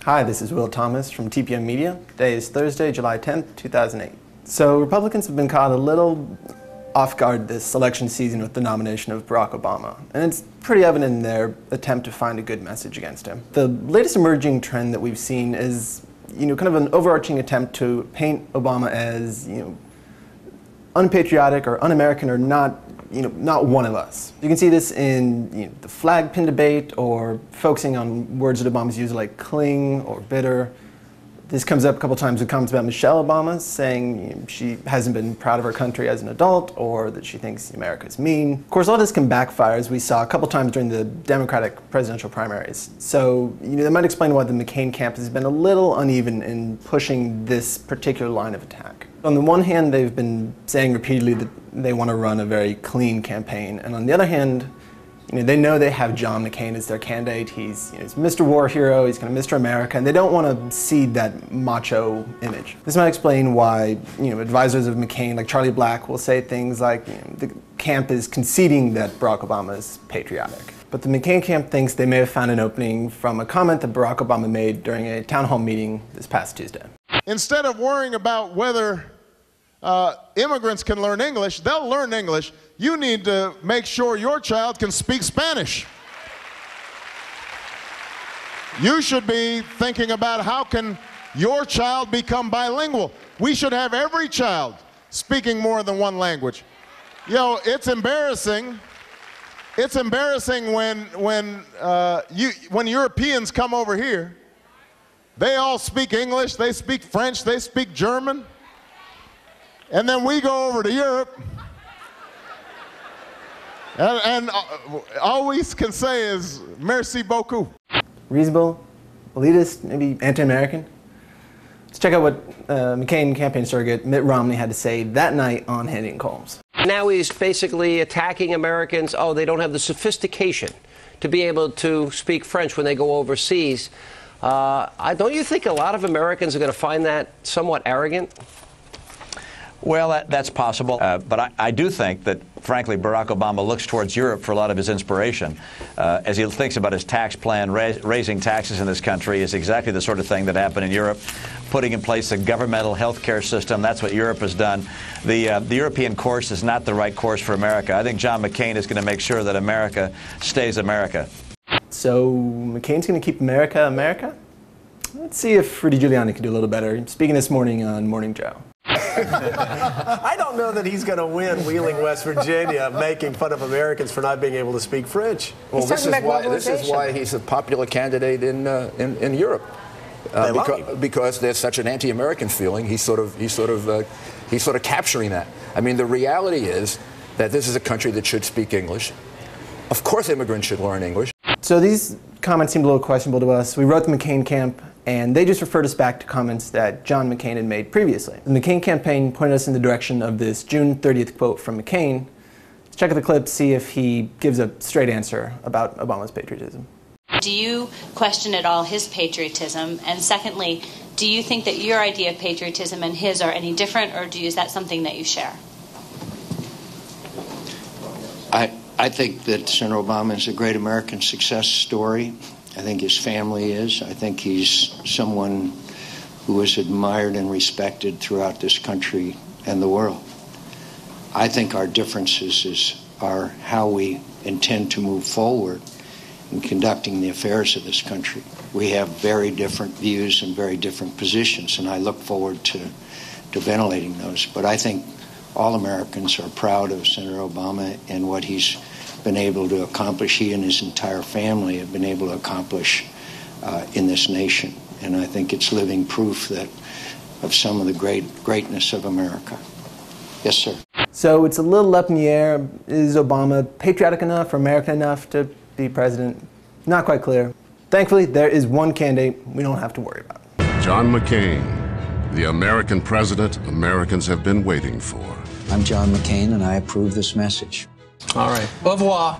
Hi, this is Will Thomas from TPM Media. Today is Thursday, July 10th, 2008. So Republicans have been caught a little off guard this election season with the nomination of Barack Obama, and it's pretty evident in their attempt to find a good message against him. The latest emerging trend that we've seen is, kind of an overarching attempt to paint Obama as, unpatriotic or un-American or not one of us. You can see this in the flag pin debate, or focusing on words that Obama's used like cling or bitter. This comes up a couple times with comments about Michelle Obama, saying she hasn't been proud of her country as an adult, or that she thinks America's mean. Of course, all this can backfire, as we saw a couple times during the Democratic presidential primaries. So that might explain why the McCain camp has been a little uneven in pushing this particular line of attack. On the one hand, they've been saying repeatedly that they want to run a very clean campaign, and on the other hand, they know they have John McCain as their candidate. He's Mr. War Hero, he's kind of Mr. America, and they don't want to cede that macho image. This might explain why advisors of McCain, like Charlie Black, will say things like the camp is conceding that Barack Obama is patriotic. But the McCain camp thinks they may have found an opening from a comment that Barack Obama made during a town hall meeting this past Tuesday. Instead of worrying about whether immigrants can learn English, they'll learn English. You need to make sure your child can speak Spanish. You should be thinking about how can your child become bilingual. We should have every child speaking more than one language. It's embarrassing. It's embarrassing when Europeans come over here. They all speak English, they speak French, they speak German. And then we go over to Europe, and all we can say is, merci beaucoup. Reasonable, elitist, maybe anti-American? Let's check out what McCain campaign surrogate Mitt Romney had to say that night on Hannity and Colmes. Now he's basically attacking Americans. Oh, they don't have the sophistication to be able to speak French when they go overseas. Don't you think a lot of Americans are going to find that somewhat arrogant? Well, that's possible, but I do think that, frankly, Barack Obama looks towards Europe for a lot of his inspiration. As he thinks about his tax plan, raising taxes in this country is exactly the sort of thing that happened in Europe. Putting in place a governmental health care system, that's what Europe has done. The European course is not the right course for America. I think John McCain is going to make sure that America stays America. So McCain's going to keep America America? Let's see if Rudy Giuliani can do a little better, speaking this morning on Morning Joe. I don't know that he's going to win Wheeling, West Virginia, making fun of Americans for not being able to speak French. Well, this is why he's a popular candidate in Europe, because there's such an anti-American feeling. He's sort of capturing that. I mean, the reality is that this is a country that should speak English. Of course, immigrants should learn English. So these comments seemed a little questionable to us. We wrote the McCain camp, and they just referred us back to comments that John McCain had made previously. The McCain campaign pointed us in the direction of this June 30th quote from McCain. Let's check out the clip, see if he gives a straight answer about Obama's patriotism. Do you question at all his patriotism? And secondly, do you think that your idea of patriotism and his are any different, or is that something that you share? I think that Senator Obama is a great American success story. I think his family is. I think he's someone who is admired and respected throughout this country and the world. I think our differences are how we intend to move forward in conducting the affairs of this country. We have very different views and very different positions, and I look forward to ventilating those. But I think all Americans are proud of Senator Obama and what he's been able to accomplish. He and his entire family have been able to accomplish in this nation. And I think it's living proof of some of the greatness of America. Yes, sir. So it's a little up in the air. Is Obama patriotic enough or American enough to be president? Not quite clear. Thankfully, there is one candidate we don't have to worry about. John McCain, the American president Americans have been waiting for. I'm John McCain, and I approve this message. All right. Au revoir.